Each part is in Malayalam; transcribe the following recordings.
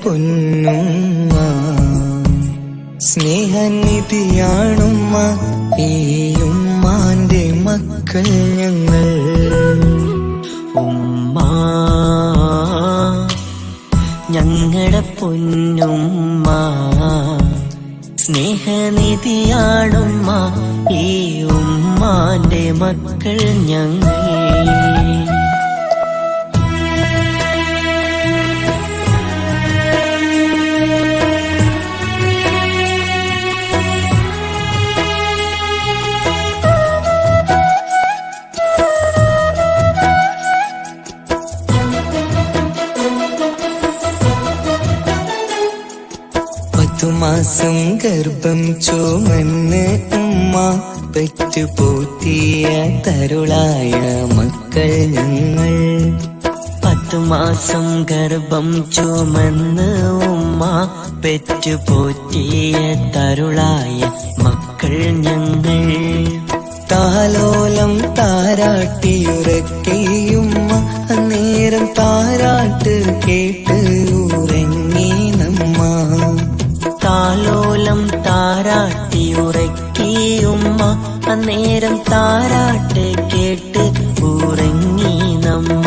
പൊന്നുമ്മ സ്നേഹനിധിയാണുമ്മ, ഈ ഉമ്മാന്റെ മക്കൾ ഞങ്ങൾ. ഉമ്മ ഞങ്ങളുടെ പൊന്നുമ്മ സ്നേഹനിധിയാണുമ്മ, ഈ ഉമ്മാന്റെ മക്കൾ ഞങ്ങൾ. മാസം ഗർഭം ചുമന്ന് ഉമ്മ പെറ്റുപോറ്റിയ തരുളായ മക്കൾ ഞങ്ങൾ. 10 മാസം ഗർഭം ചുമന്ന് ഉമ്മ പെറ്റുപോറ്റിയ തരുളായ മക്കൾ ഞങ്ങൾ. താലോലം താരാട്ടിയുറക്കിയുമ്മ അന്നേരം താരാട്ട് കേട്ട് ഉറങ്ങി നമ്മ. താലോലം താരാട്ടിയുറക്കിയുമ്മ അന്നേരം താരാട്ട് കേട്ട് ഉറങ്ങി നമ്മ.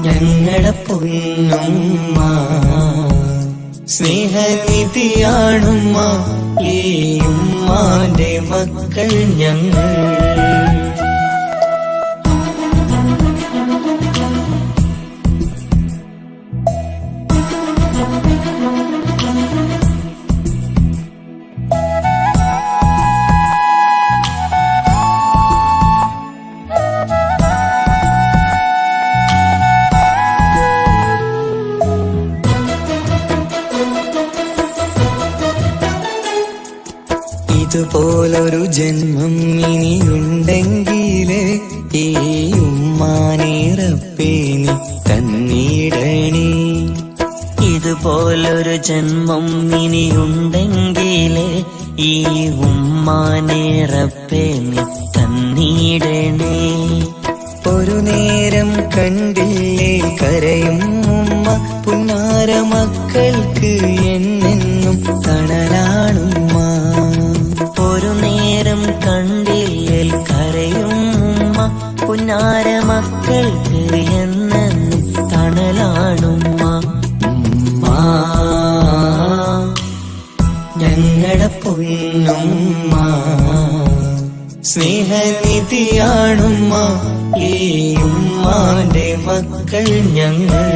ഞങ്ങളുടെ പൊന്നുമ്മ സ്നേഹനിധിയാണുമ്മ, ഈ ഉമ്മാന്റെ മക്കൾ ഞങ്ങൾ. ഇതുപോലൊരു ജന്മം ഇനിയുണ്ടെങ്കില് ഈ ഉമ്മാനെ റബ്ബേ നീ തന്നിടണേ. ഇതുപോലൊരു ജന്മം ഇനിയുണ്ടെങ്കില് ഈ ഉമ്മാനെ റബ്ബേ നീ തന്നിടണേ. ഒരു നേരം കണ്ടില്ലേ കരയും ഉമ്മ, പുന്നാര മക്കൾക്ക് എന്നെന്നും തണലാണുമ്മ. ഒരു നേരം കണ്ടില്ലേൽ കരയും ഉമ്മ, പുന്നാര മക്കൾക്ക് എന്നെന്നും തണലാണുമ്മ. ഞങ്ങളുടെ പൊന്നുമ്മ സ്നേഹനിധിയാണുമ്മ, ഈ ഉമ്മാന്റെ മക്കൾ ഞങ്ങൾ.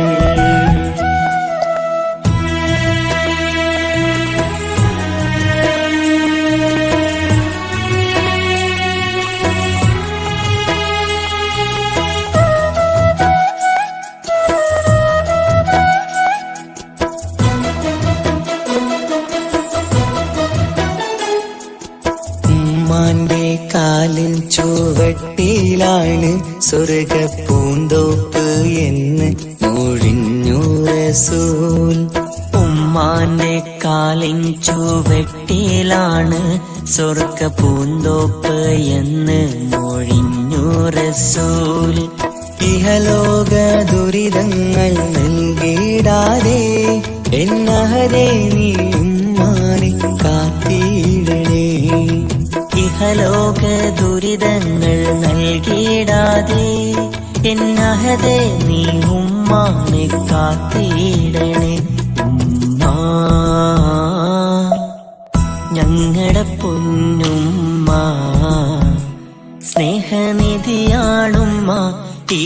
ഉമ്മാന്റെ കാലിൻ ചുവട്ടിലാണ് സ്വർഗ പൂന്തോപ്പ് എന്ന് മൊഴിഞ്ഞു റസൂൽ. ഉമ്മാന്റെ കാലിൻ ചുവട്ടിലാണ് സ്വർഗ പൂന്തോപ്പ് എന്ന് മൊഴിഞ്ഞു റസൂൽ. ഇഹലോക ദുരിതങ്ങൾ നൽകിടാതെ എന്നഹരേ നീ ഉമ്മാനെ കാത്തിടണേ. ഇഹലോക ദുരിതങ്ങൾ നൽകിടാതെ എന്നഹദേ നീ ഉമ്മാനെ കാത്തിടണേ. ഉമ്മ ഞങ്ങളുടെ പൊന്നുമ്മ സ്നേഹനിധിയാണുമ്മ, ഈ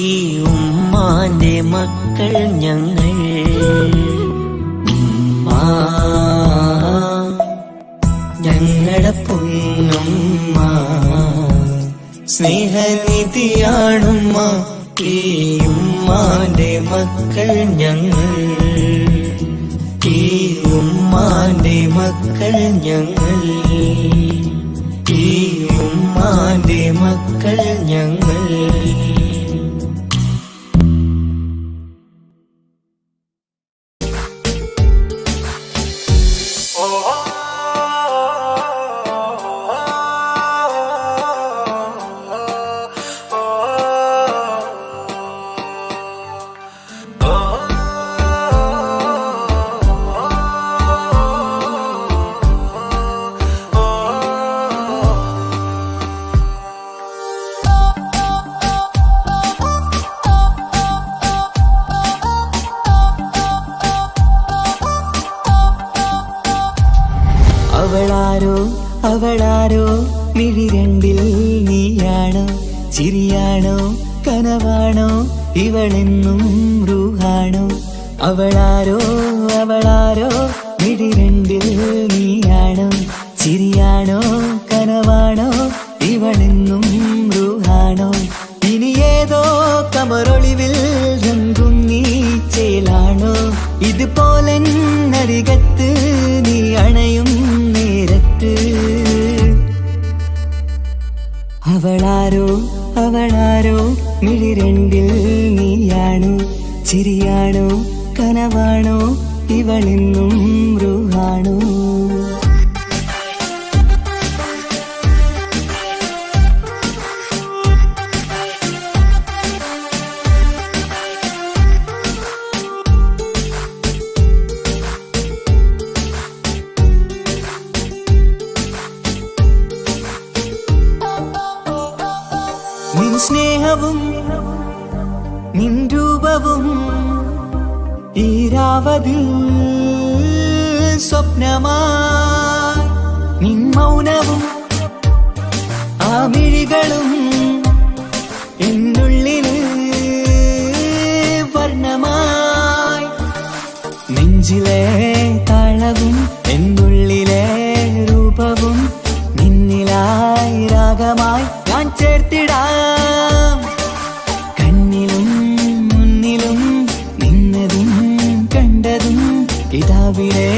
ഉമ്മാന്റെ മക്കൾ ഞങ്ങൾ. ഞങ്ങളുടെ പൊന്നുമ്മ സ്നേഹനിധിയാണുമ്മ, ഈ ഉമ്മാന്റെ മക്കൾ ഞങ്ങൾ. ഈ ഉമ്മാന്റെ മക്കൾ ഞങ്ങൾ. ഈ ഉമ്മാന്റെ മക്കൾ ഞങ്ങൾ. അവളാരോ അവളാരോ മിഴി രണ്ടിൽ നീയാണോ, ചിരിയാണോ കനവാണോ, ഇവളെന്നും റൂഹാണോ. അവളാരോ അവളാരോ മിഴി രണ്ടിൽ നീയാണോ, ചിരിയാണോ കനവാണോ, ഇവളെന്നും റൂഹാണോ. ഇനി ഏതോ കമറൊളിവിൽ രംഗും നീ ചേലാണോ, ഇതുപോലെ നരികത്ത് നീ അണയും നേരത്ത്. അവളാരോ അവളാരോ മിഴി രണ്ടിൽ നീയാണോ, ചിരിയാണോ കനവാണോ, ഇവളെന്നും റൂഹാണോ. നിൻ സ്നേഹവും നിൻ രൂപവും ഈരാവതിൽ സ്വപ്നമായി, നിൻ മൗനവും ആ മിഴികളും എന്നുള്ളില് വർണ്ണമായി. നെഞ്ചിലെ താളവും എന്നുള്ളിലെ രൂപവും നിന്നിലായി രാഗമായി ഞാൻ ചേർത്തിടാം. കണ്ണിലും മുന്നിലും നിന്നതും കണ്ടതും കിതാബിലെ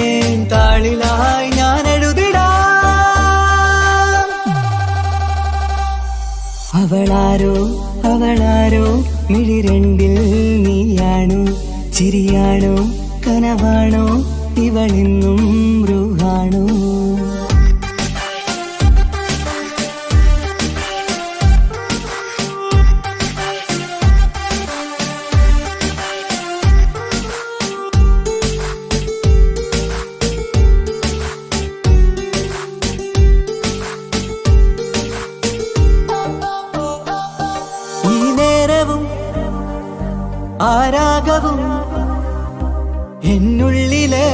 താളിലായി ഞാൻ എഴുതിടാം. അവളാരോ അവളാരോ മിഴി രണ്ടിൽ നീയാണോ, ചിരിയാണോ കനവാണോ, ഇവളെന്നും റൂഹാണോ. ആരാഗവും എന്നുള്ളിലെ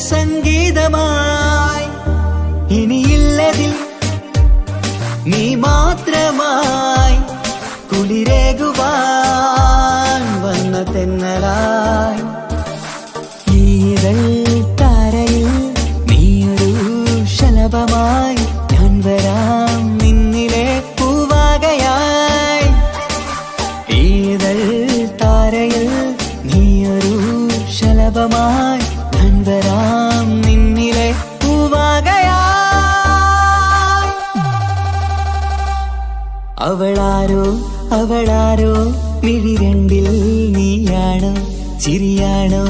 സംഗീതമായി, ഇനിയില്ലതിൽ നീ മാത്രമായി കുളിരേകുവാൻ വന്ന തെന്നലായി. ഈതൾ താരയിൽ നീയൊരു ശലഭമായി, ഞാൻ വരാം നിന്നിലെ പൂവാകയായി. ഈതൾ താരയിൽ നീയൊരു ശലഭമായി, ഞാൻ വരാം നിന്നിലെ പൂവാകയായി. അവളാരോ അവളാരോ മിഴി രണ്ടിൽ നീയാണോ, ചിരിയാണോ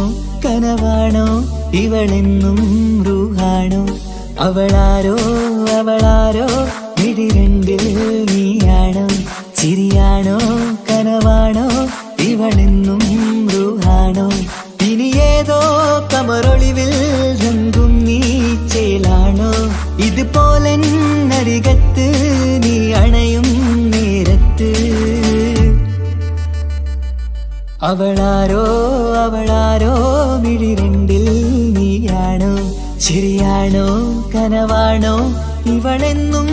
കനവാണോ, ഇവളെന്നും റൂഹാണോ. അവളാരോ അവളാരോ മിഴി രണ്ടിൽ നീയാണോ, ചിരിയാണോ കനവാണോ, ഇവളെന്നും റൂഹാണോ. ഇനി ഏതോ കമറൊളിവിൽ രംഗും നീ ചേലാണോ, ഇതുപോലെ നരികത്ത് നീ അണയും നേരത്ത്. അവളാരോ അവളാരോ മിഴി രണ്ടിൽ നീയാണോ, ചിരിയാണോ കനവാണോ, ഇവളെന്നും